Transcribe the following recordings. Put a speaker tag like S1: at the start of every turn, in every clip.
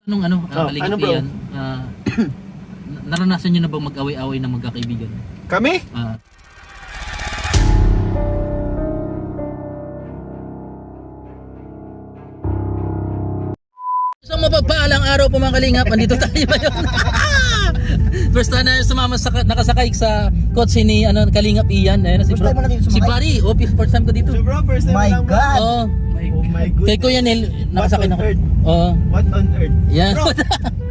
S1: Anong
S2: ano bro?
S1: kaligapian, naranasan nyo na bang mag-away-away ng magkakaibigan?
S2: Kami?
S1: So mapagpaalang araw po mga kalingap, andito tayo ngayon. First time na sumama nakasakay sa kotse ni Kalingap Ian. Ayun si bro. Si Barry, first time ko dito.
S2: So bro, first time
S3: My
S2: lang bro.
S3: God!
S1: Oh.
S2: Oh my goodness.
S1: Kay Kuya Nel, nakasakay na ako.
S2: What on earth?
S1: Oo.
S2: What on earth?
S1: Yan.
S2: Bro,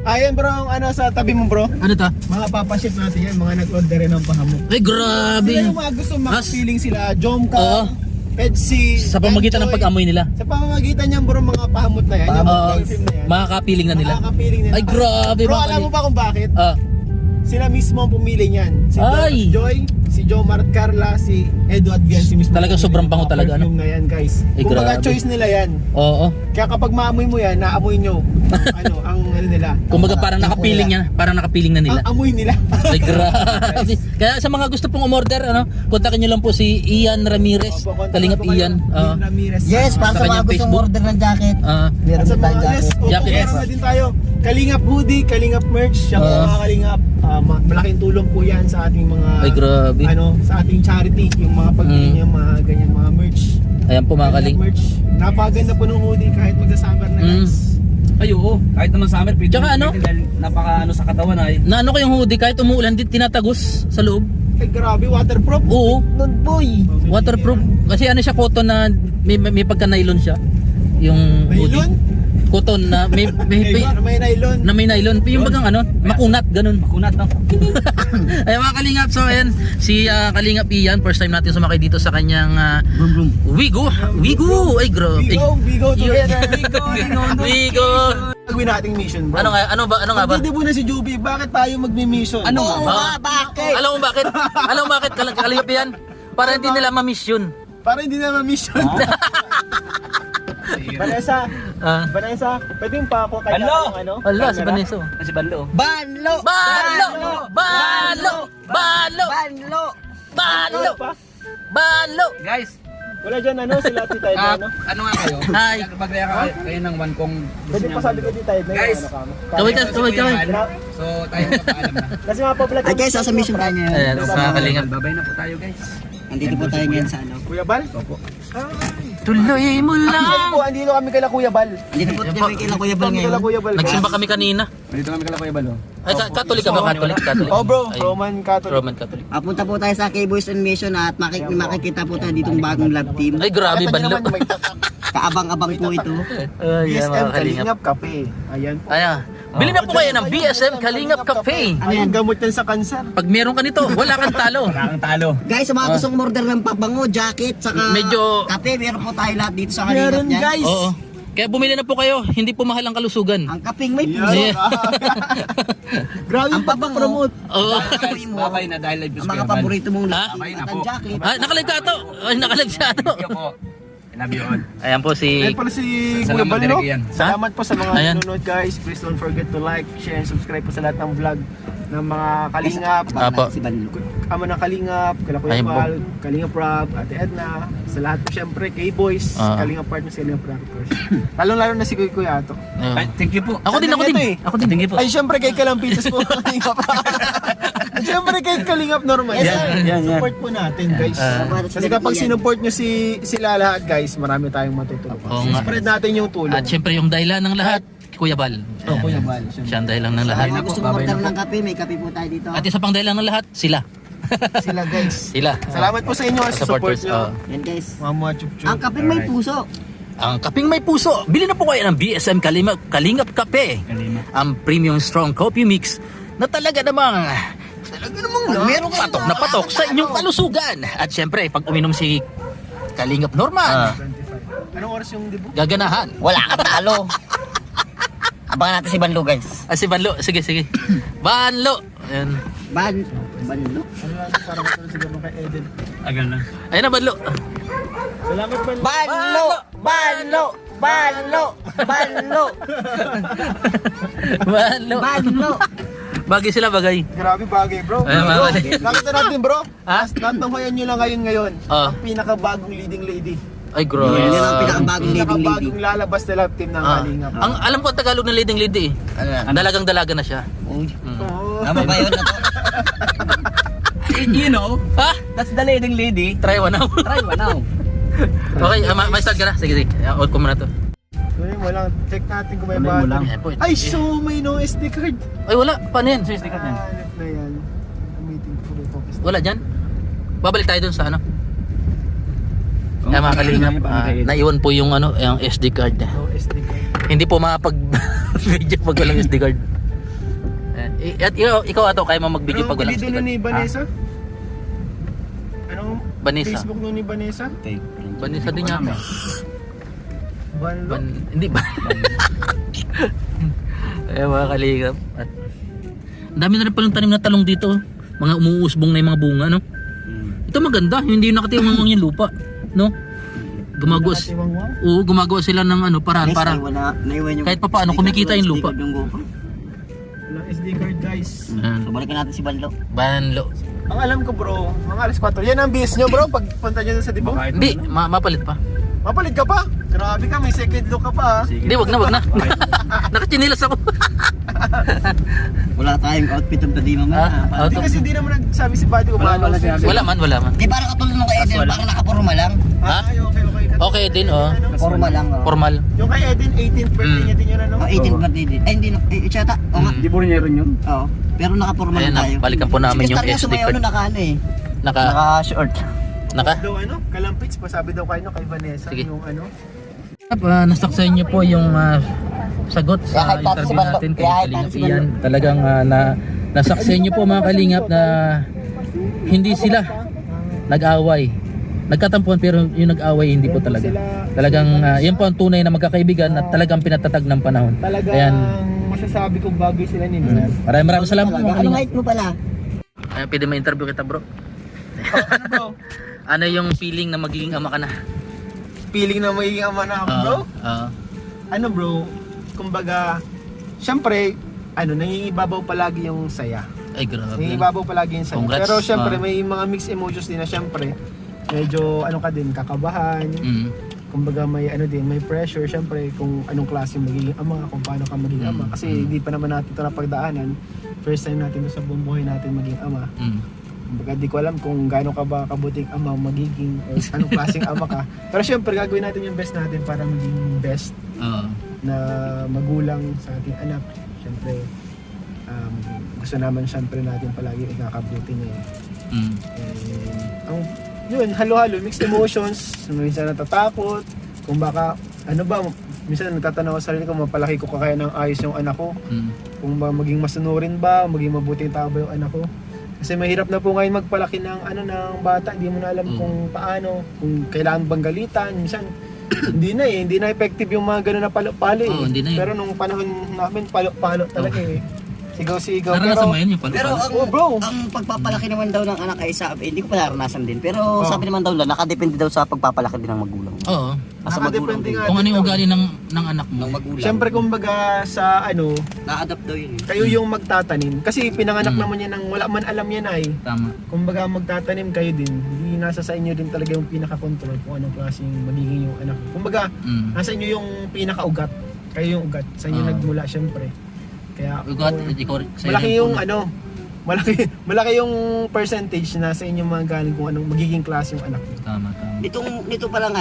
S2: ayan bro, ang sa tabi mo bro.
S1: Ano to?
S2: Mga papaship natin yan, mga nag-order rin ng pahamok.
S1: Ay, grabe.
S2: Sila yung mga gusto makapiling sila, Jomka,
S1: Oo.
S2: Petsy,
S1: Sa pamagitan ng
S2: Enjoy.
S1: pag-amoy nila.
S2: Sa pamamagitan niyan bro, mga pahamot na yan, yung mga film na yan.
S1: Makakapiling na nila.
S2: Makakapiling nila.
S1: Ay, grabe.
S2: Bro,
S1: mga
S2: alam mo ba kung bakit?
S1: Ah,
S2: Sila mismo ang pumili niyan. Si
S1: Ay!
S2: Joy, si Jomar Carla, si Edo at Bian, si mismo.
S1: Talagang sobrang bango talaga, ano?
S2: Perfume na yan guys.
S1: Ay,
S2: Kumbaga
S1: grabe.
S2: choice nila yan.
S1: oo.
S2: Kaya kapag maamoy mo yan, naamoy nyo ang ano nila.
S1: Kumbaga parang nakapiling niya, parang nakapiling na nila.
S2: Ang amoy nila.
S1: Ay, grabe. Kaya sa mga gusto pong umorder, kontakin nyo lang po si Ian Ramirez.
S2: Opo,
S1: Kalingap
S2: kontakin
S1: Ian.
S2: po kayo, Ian Ramirez.
S3: Yes, para
S1: Sa
S3: sa mga
S1: kanyang
S3: gustong
S1: Facebook.
S3: order ng jacket. Meron
S2: At sa
S3: din
S2: mga
S3: tayong
S2: yes,
S3: jacket.
S1: Jacket,
S2: meron na din tayo. Kalingap hoodie, Kalingap merch, siya po mga Kalingap. Malaking tulong po yan sa ating mga
S1: Ay, grabe.
S2: sa ating charity, yung mga pagbili niya, mga ganyan mga merch.
S1: Ayan po mga
S2: Kalingap
S1: kaling.
S2: merch. Napakaganda po ng hoodie kahit magsa-summer na guys.
S4: Ay oo, kahit naman summer, pwede
S1: Tsaka
S4: mo
S1: ano?
S4: pwede dahil napaka sa katawan ay.
S1: Na ko yung hoodie, kahit umuulan, tinatagos sa loob.
S2: Ay grabe, waterproof.
S1: Oo,
S3: Nun boy!
S1: waterproof. Kasi siya, cotton na may pagka-nylon siya. Yung hoodie.
S2: Nylon?
S1: Cotton na may
S2: May nylon.
S1: may nylon. Yung bagang makunat, ganun.
S4: Makunat no?
S1: Ay mga kalingap, so ayan, si Kalingap Ian, first time natin sumakay dito sa kanyang
S3: Brum brum.
S1: Wigo, ay grabe.
S2: We go together.
S1: Wigo.
S2: Gawin nating mission bro.
S1: Ano nga ba?
S2: Pagdidibo na si Juby, bakit tayo magmi-mission?
S4: Ano
S3: Oo
S4: nga?
S3: nga, bakit?
S1: Alam mo bakit Kalingap Ian? Para hindi nila ma-miss yun.
S2: Para hindi na ma-mission. Vanessa, Vanessa, pwede yung pa ako kaya
S4: Hello?
S1: Hala, si Vanessa.
S4: Si Banlo.
S3: Banlo!
S1: Banlo!
S4: Guys,
S2: Wala dyan sila Tita Edna,
S4: ano nga kayo?
S1: Hi.
S4: Pagreya kayo ng one kong
S2: Pwede pa sabi ko Tita Edna
S4: Guys.
S1: Kaway.
S4: So tayo magpaalam na.
S2: Kasi mga pa-vlog.
S3: Ay guys, sa mission tayo ngayon.
S1: Ayan, mga kalingap.
S4: Babay na po tayo guys.
S3: Andito po tayo ngayon sa ano.
S2: Kuya Bal?
S1: Tuloy mo lang.
S2: Andito kami kala Kuya Bal.
S3: Andito po tayo kay Kuya Bal
S2: Kami
S3: ngayon.
S2: kala Kuya Bal.
S1: Nagsimba kami kanina.
S4: Dito kami kala Kuya Balo.
S1: Ay, Catholic ka ba? Catholic.
S2: Oh bro,
S1: Ay,
S2: Roman Catholic.
S1: Roman Catholic.
S3: Punta po tayo sa K-Boys on Mission at makikita po tayo ditong bagong love team.
S1: Ay, grabe,
S2: Ito
S1: Banlo.
S2: naman, may
S3: Kaabang-abang po ito.
S1: Ay,
S2: BSM
S1: mga kalingap.
S2: Kalingap Cafe. Ayan po.
S1: Ayan. Bili na po kayo ng BSM Kalingap Cafe.
S2: Ayun, gamot yan sa kanser.
S1: Pag meron ka nito, wala kang talo.
S4: Ang talo.
S3: Guys, sa mga gustong order ng pabango, jacket, saka
S1: Medyo-
S3: kape, meron po tayo lahat dito sa Kalingap
S2: Meron
S3: niyan.
S2: guys.
S1: Oo. Kaya bumili na po kayo, hindi po mahal ang kalusugan.
S3: Ang kaping may
S2: Yan.
S3: puso.
S2: Grabe
S3: Ang pabango.
S2: promote.
S1: Oo.
S4: Guys, babay na dahil live
S3: Ang mga paborito mong
S1: Ha?
S4: Babay na
S3: at
S4: po.
S3: ang jacket.
S1: Ay, nakalive ka ito. Ay, nakalive siya ito.
S4: Yo po. Inabiyon.
S1: Ayan po si...
S2: Ayan pala si Kuya
S4: Salamat
S2: Bal, no?
S4: direct yan.
S2: Salamat po sa mga
S1: Ayan.
S2: nanonood guys. Please don't forget to like, share, and subscribe po sa lahat ng vlog ng mga Kalingap.
S1: Apo.
S3: Si Banlo.
S2: Ama ng Kalingap, kala Kuya
S1: Ayun po.
S2: Bal, Kalingap Rob, Ate Edna, sa lahat po syempre, K-Boys, Kalingap Partners, Kalingap Rappers. Lalong-lalo na si Kuya Ato.
S4: Ay, thank you po.
S1: Ako din. Ako din.
S4: Thank you po.
S2: Ay, syempre kay Kalampitas po, Kalingap. Syempre kay Kalingap normal.
S4: Yan.
S2: Support po natin guys. Kasi kapag sinupport nyo sila lahat guys, marami tayong matutulong.
S1: Oo nga.
S2: Spread natin yung tulong.
S1: At syempre yung dahilan ng lahat, Kuya Bal.
S4: Oh, Kuya Bal.
S1: Siya ang dahilan ng lahat.
S3: Mga gustong
S4: Babay na
S3: order
S4: po.
S3: ng kape, may kape po tayo dito.
S1: At isa pang dahilan ng lahat, sila.
S2: Sila guys.
S1: Sila.
S2: Salamat po sa inyo sa support
S1: Supporters.
S2: nyo.
S3: Yan guys.
S2: Mama chup-chup.
S3: Ang kaping may puso.
S1: Ang kaping may puso. Bili na po kayo ng BSM Kalingap Kape. Ang premium strong coffee mix na talaga namang
S3: Meron ka
S1: patok na patok sa inyong kalusugan. At syempre, pag uminom si Kalingap Norman,
S2: Anong oras yung debut?
S1: gaganahan.
S3: Wala ka talo. Abangan natin si Banlo guys.
S1: Si Banlo, sige. Banlo. Ayan.
S3: Banlo?
S2: Ano lang, parang matulog siguro kay Eden.
S4: Agal na.
S1: Ayun na, Banlo.
S2: Salamat man.
S3: Banlo! Banlo! Banlo! Banlo!
S1: Banlo.
S3: Banlo!
S1: Bagay sila, bagay.
S2: Grabe bagay bro.
S1: Ay,
S2: Bro,
S1: bagay.
S2: nakita natin bro.
S1: Ha?
S2: Natanghayan nyo lang ngayon.
S1: Oh.
S2: Ang pinakabagong leading lady.
S1: Ay, grabe.
S3: Yan ang pinakabagong leading lady.
S2: Pinakabagong lalabas na love team ng Kalingap.
S1: Ang alam ko ang Tagalog ng leading lady eh. Dalagang dalaga na siya.
S3: Uy,
S2: Oo.
S3: tama ba yun?
S4: You know,
S1: Ha?
S4: that's the leading lady.
S1: Try one now.
S4: Try one now.
S1: Okay, may start ka na. Sige. Out ko muna to.
S2: Tuloy mo lang. Check natin kung may
S4: Tuloy mo lang.
S2: battery.
S1: Ayan po.
S2: Ay, so may no SD card.
S1: Ay, wala. Paano yan?
S4: Serious ticket yan.
S2: Hanap na yan. Meeting for the focus.
S1: Wala dyan. Babalik tayo dun sa ano. Kaya mga kalingap, naiwan po yung ano, yung SD card.
S2: No SD card.
S1: Hindi po makapag-video pag walang SD card. At ikaw ato, kaya mo mag-video pag walang SD
S2: Anong
S1: card.
S2: ni Vanessa? Anong
S1: Vanessa.
S2: Facebook nun ni Vanessa?
S1: Vanessa din yata.
S2: Banlo?
S1: Hindi ba? Ay mga kalingap. At ang dami na rin palang tanim na talong dito. Mga umuusbong na yung mga bunga, no? Ito maganda, hindi yung nakatiwang yung lupa, no? Gumagawa,
S2: Nakatiwangwang?
S1: oo, gumagawa sila ng ano, paraan para
S3: naiwan yung
S1: kahit pa paano, kumikita yung lupa.
S2: Walang SD card guys.
S3: So balikan natin si Banlo.
S1: Banlo.
S2: Ang alam ko bro, mga alas 4. Yan ang bis nyo bro, pag punta nyo sa Dibo.
S1: Hindi, mapalit pa.
S2: Mapalit ka pa? Grabe ka, may second look ka pa ah.
S1: Hindi, wag na. Nakachinilas ako.
S3: Wala tayong outfit of the day mamaya.
S1: Ah,
S2: Hindi kasi hindi naman nagsabi si Buddy kung
S4: Wala,
S2: paano.
S4: wala sinabi.
S1: Wala man.
S3: Di parang katulad nung kay Eden, parang nakapurma lang.
S1: Ha?
S2: Ay, okay.
S1: Okay din, oh.
S3: Forma lang. Oh.
S1: Formal.
S2: Yung kay Eden, 18th birthday niya din yun ano?
S3: Oh, 18 birthday din. Ay, hindi. Chata. Oo nga.
S4: Di po rin yun?
S3: Oo. Pero nakapurma
S1: Ayan
S3: lang
S1: na,
S3: tayo.
S1: balikan po namin yung
S3: Secretary
S1: SD
S3: sumayaw
S1: card.
S3: nun, naka-ano eh. Naka-short.
S1: Naka?
S2: Daw ano, kalampits pa sabi daw kay Vanessa
S1: Sige.
S2: yung ano.
S1: Nasaksayan niyo po yung sagot sa interview natin kay Kalingap Ian. Talagang nasaksayan niyo po mga Kalingap na hindi sila nag-away. Nagkatampuan pero yung nag-away hindi po talaga. Talagang yan po ang tunay na magkakaibigan at talagang pinatatag ng panahon.
S2: Talagang
S1: Ayan.
S2: masasabi kong bagay sila ninyo.
S1: Maraming salamat po mga
S3: Anong
S1: Kalingap.
S3: height mo pala?
S1: Pwede ma-interview kita bro.
S2: Ano bro?
S1: Ano yung feeling na magiging ama ka na?
S2: Feeling na magiging ama na ako bro? Ano bro, kumbaga, syempre, nangingibabaw palagi yung saya.
S1: Ay grabe.
S2: Nangingibabaw palagi yung saya.
S1: Congrats.
S2: Pero syempre, may mga mixed emotions din na syempre, medyo kakabahan. Kumbaga may may pressure syempre kung anong klase magiging ama, kung paano ka maging ama. Kasi hindi pa naman natin ito napagdaanan. First time natin ito sa buong buhay natin maging ama. Kumbaga di ko alam kung gaano ka ba kabuting ama magiging o anong klaseng ama ka. Pero syempre gagawin natin yung best natin para maging best na magulang sa ating anak. Syempre gusto naman syempre natin palagi ikakabuti niya. Yun, halo-halo, mixed emotions. Minsan natatakot. Kung baka, minsan nagtatanaw sa sarili ko, mapalaki ko kaya ng ayos yung anak ko. Kung ba maging masunurin ba, maging mabuting tao ba yung anak ko. Kasi mahirap na po ngayon magpalaki ng ng bata, hindi mo na alam kung paano, kung kailangan bang galitan. Minsan hindi na effective yung mga gano'n na palo-palo eh.
S1: Hindi na yun.
S2: Pero nung panahon namin, palo-palo talaga eh. Sigaw-sigaw.
S1: Naranasan mo yun yung
S3: Pero
S1: palo-palo?
S2: bro.
S3: ang pagpapalaki naman daw ng anak ay hindi ko pa naranasan din. Pero sabi naman daw nakadepende daw sa pagpapalaki din ng magulang.
S1: Oo.
S3: Sa magulang
S2: Nakadepende
S3: din.
S2: nga
S1: Kung ano yung
S2: din
S1: ugali ng anak mo.
S3: Ng magulang.
S2: Siyempre kumbaga sa
S3: na-adapt daw yun eh.
S2: kayo yung magtatanim. Kasi pinanganak naman yan ng wala man alam yan ay.
S1: Tama.
S2: Kumbaga magtatanim kayo din. Hindi nasa sa inyo din talaga yung pinaka-control kung anong klaseng magiging yung anak. Kumbaga nasa inyo yung pinaka-ugat. Kayo yung ugat. Sa inyo nagmula syempre. Kaya
S1: Ikaw,
S2: malaki yung malaki yung percentage na sa inyo mga galing kung anong magiging klase yung anak mo.
S1: Tama.
S3: Nito palang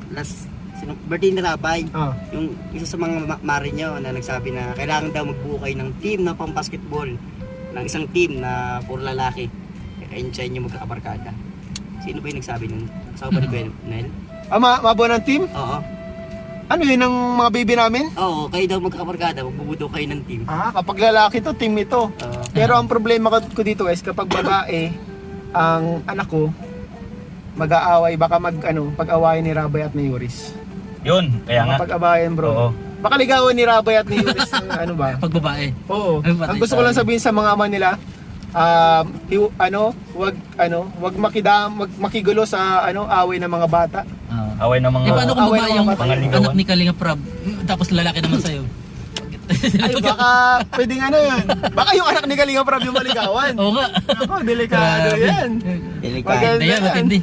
S3: last birthday ni Rabay. Yung isa sa mga mare nyo na nagsabi na kailangan daw magbuo kayo ng team na pang-basketball. Ng isang team na puro lalaki. Kaya sa inyo magkakabarkada. Sino ba yung nagsabi nun? Kasama ba ni Kuya Nel?
S2: Mabuo ng team?
S3: Oo.
S2: Ano yun ang mga baby namin?
S3: Oo, kayo daw magkakabarkada. Magbubuo kayo ng team.
S2: Kapag lalaki to, team ito. Pero ang problema ko dito is kapag babae ang anak ko mag-aaway, baka pag-awayan ni Rabay at ni Yoris.
S4: Yun, kaya nga.
S2: Pag-awayan bro.
S4: Oo.
S2: Baka ligawan ni Rabay at ni Yoris ng ba?
S1: Pag babae.
S2: Oo.
S1: Ay, patay
S2: Ang gusto ko lang sabihin sa mga ama nila, wag makigulo sa away ng mga bata.
S4: Away ng mga...
S1: Paano kung
S2: away
S1: babae
S2: ng
S1: yung
S2: mga bata.
S1: anak ni Kalingap Rab, tapos lalaki naman sa'yo?
S2: Ay, baka pwedeng yun. Baka yung anak ni Kalinga Prab yung maligawan.
S1: Oo nga.
S2: Ako, delikado
S1: Grabe.
S2: yan.
S3: Delikado.
S2: Maganda
S1: Matindi yan,
S2: yan.
S1: matindi.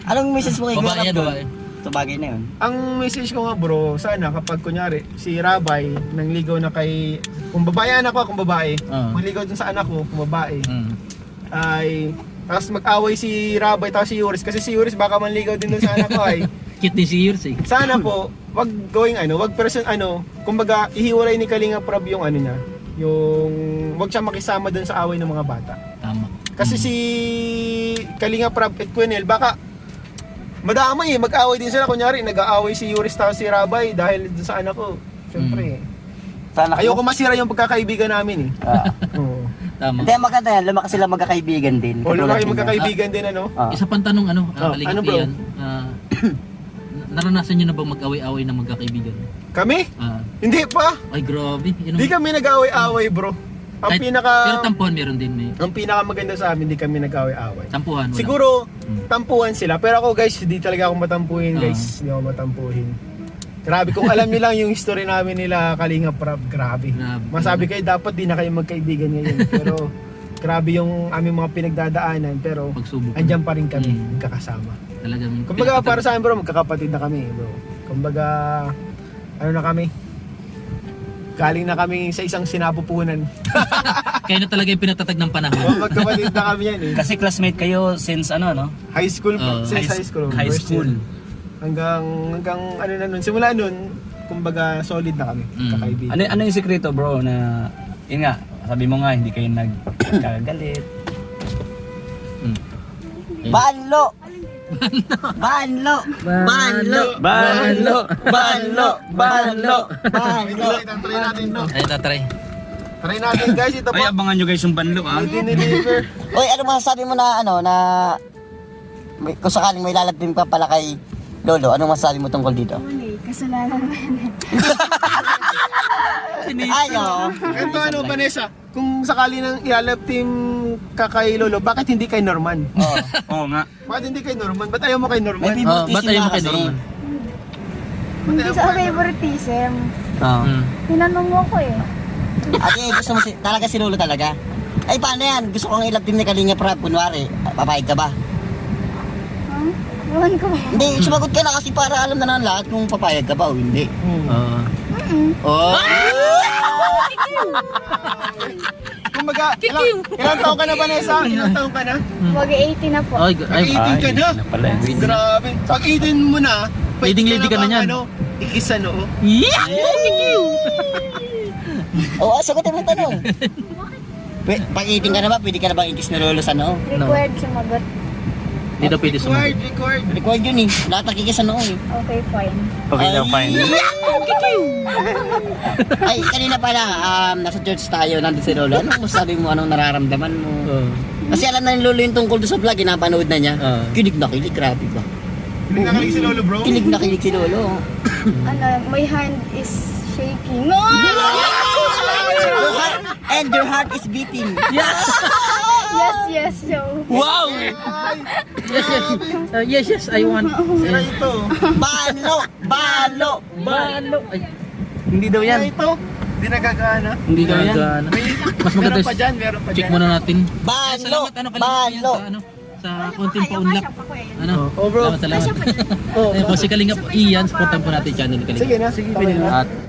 S3: Anong message mo kay
S1: Babae
S3: Kuya
S1: yan,
S3: Rap
S1: babae.
S3: sa bagay na yun?
S2: Ang message ko nga bro, sana kapag kunyari si Rabay nangligaw na kay, kung babae anak ko, kung babae, mangligaw dun sa anak ko, kung babae, ay tapos mag-away si Rabay tapos si Yuris, kasi si Yuris baka manligaw din dun sa anak ko ay
S1: Cute din si Yurs eh.
S2: sana po wag going wag person kumbaga ihiwalay ni Kalinga Prab yung ano niya, yung wag siya makisama dun sa away ng mga bata.
S1: Tama.
S2: Kasi si Kalinga Prab at Quenel baka madamay mag-away din sila, kunyari nag-aaway si Yuris tapos si Rabay dahil dun sa anak ko. Siyempre
S3: Sana
S2: ayoko masira yung pagkakaibigan namin Oo.
S1: Tama.
S3: Hindi, maganda yan. Lumakas sila magkakaibigan din.
S2: O
S3: Katulad
S2: lumaki
S3: din,
S2: magkakaibigan din
S1: Isa pang tanong
S2: Oh,
S1: Kalingap
S2: ano, bro?
S1: Ian. Naranasan niyo na ba mag-away-away na magkakaibigan?
S2: Kami?
S1: Ah,
S2: Hindi pa.
S1: ay grabe. Yun
S2: Hindi kami nag-away-away bro. Ang
S1: Pero tampuhan meron din may.
S2: ang pinakamaganda sa amin, hindi kami nag-away-away.
S1: Tampuhan wala.
S2: Siguro tampuhan sila, pero ako guys, hindi talaga ako matampuhin guys. Hindi ako matampuhin. Grabe, kung alam niyo lang yung history namin nila Kalinga Prab, grabe.
S1: Grabe.
S2: Masabi kayo dapat di na kayo magkaibigan ngayon, pero grabe yung aming mga pinagdadaanan, pero
S1: Pagsubok.
S2: andyan pa rin kami, magkakasama.
S1: Talagang
S2: Kumbaga para sa amin bro, magkakapatid na kami bro. Kumbaga, ano na kami? Galing na kami sa isang sinapupunan.
S1: Kayo na talaga yung pinatatag ng panahon.
S2: Magkapatid na kami yan eh.
S4: Kasi classmate kayo since ano, no?
S2: High school
S1: Oh,
S2: since high school.
S4: High
S2: first
S4: school.
S2: year. Hanggang ano na nun. Simula nun, kumbaga solid na kami. Kakaibigan.
S4: Ano yung sekreto, bro, na yun nga, sabi mo nga hindi kayo nagkagalit.
S3: Banlo! Banlo! Banlo!
S4: Banlo! Banlo! Banlo!
S3: Banlo!
S2: Try natin no.
S1: Ay, tatry.
S2: Try natin guys, ito
S4: Ay,
S2: po.
S4: abangan nyo guys yung banlo, ah.
S2: Deliver.
S3: Uy, ano masasabi mo na kung sakaling may lalabdin pa pala kay Lolo, anong masasabi mo tungkol dito?
S5: Kasalanan mo yan.
S3: Ay, oo.
S2: Ito ano Vanessa, kung sakali nang ilalap team ka kay Lolo, bakit hindi kay Norman?
S3: Oo.
S4: Oo nga.
S2: Bakit hindi kay Norman? Ba't ayaw mo kay Norman?
S3: May
S1: Oh, ba't ayaw mo kay
S3: kasi.
S1: Norman?
S5: Hindi sa favoritism.
S3: Oo.
S5: Tinanong mo ko eh.
S3: Ate, gusto mo talaga si Lolo talaga? Ay, paano yan? Gusto kong ilap din ni Kalinga Prab, kunwari, papayag ka ba?
S5: Huh? Ewan ko ba?
S3: Hindi, sumagot ka na kasi para alam na ng lahat kung papayag ka ba o hindi.
S1: Oo.
S3: Oh!
S2: Kumbaga, ilang taon ka na Vanessa? Ilang taon ka na?
S5: Mag-80 na po.
S1: Ay,
S2: Ay, 18 ka na?
S4: na pala.
S2: Grabe. Pag 18 mo na,
S1: Leading lady ka na
S2: bang,
S1: yan.
S2: Ikis ano?
S3: Oo, sagutin mo yung tanong. Pag eating ka na ba, pwede ka na bang ikis na Lolo sa noo?
S5: Required sumagot.
S1: Hindi daw pwede sumagot.
S2: Record.
S3: Record yun eh. Lahat nakikis sa noo eh.
S5: Okay, fine.
S4: Okay na, fine.
S3: Ay, kanina pala, nasa church tayo, nandun si Lolo. Anong masabi mo, anong nararamdaman mo?
S1: Oo.
S3: Kasi alam na ni Lolo yung tungkol doon sa vlog, napanood na niya. Kilig na kilig, grabe ba?
S2: Hindi nakalig si Lolo bro?
S3: Kilig na kilig si Lolo.
S5: My hand is shaking. No!
S3: And your heart is beating.
S5: Yes, yo.
S1: Wow! Yes, I want.
S2: Sira ito.
S3: Balo! Balo!
S1: Balo. Ay,
S4: Hindi daw
S2: Sira
S4: yan.
S2: ito. Hindi nagagana.
S4: Hindi daw yan.
S1: gana. Mas maganda.
S2: Meron pa dyan, meron pa
S1: Check
S2: dyan.
S1: muna natin.
S3: Balo!
S1: Salamat Kalingap Ian,
S3: Balo!
S1: sa konting paunlak. Ano?
S2: Oh bro.
S1: Salamat. Ayun po si Kalingap Ian, supportan po natin yung channel ni Kalingap.
S2: Sige na, sige. Pinili.
S1: At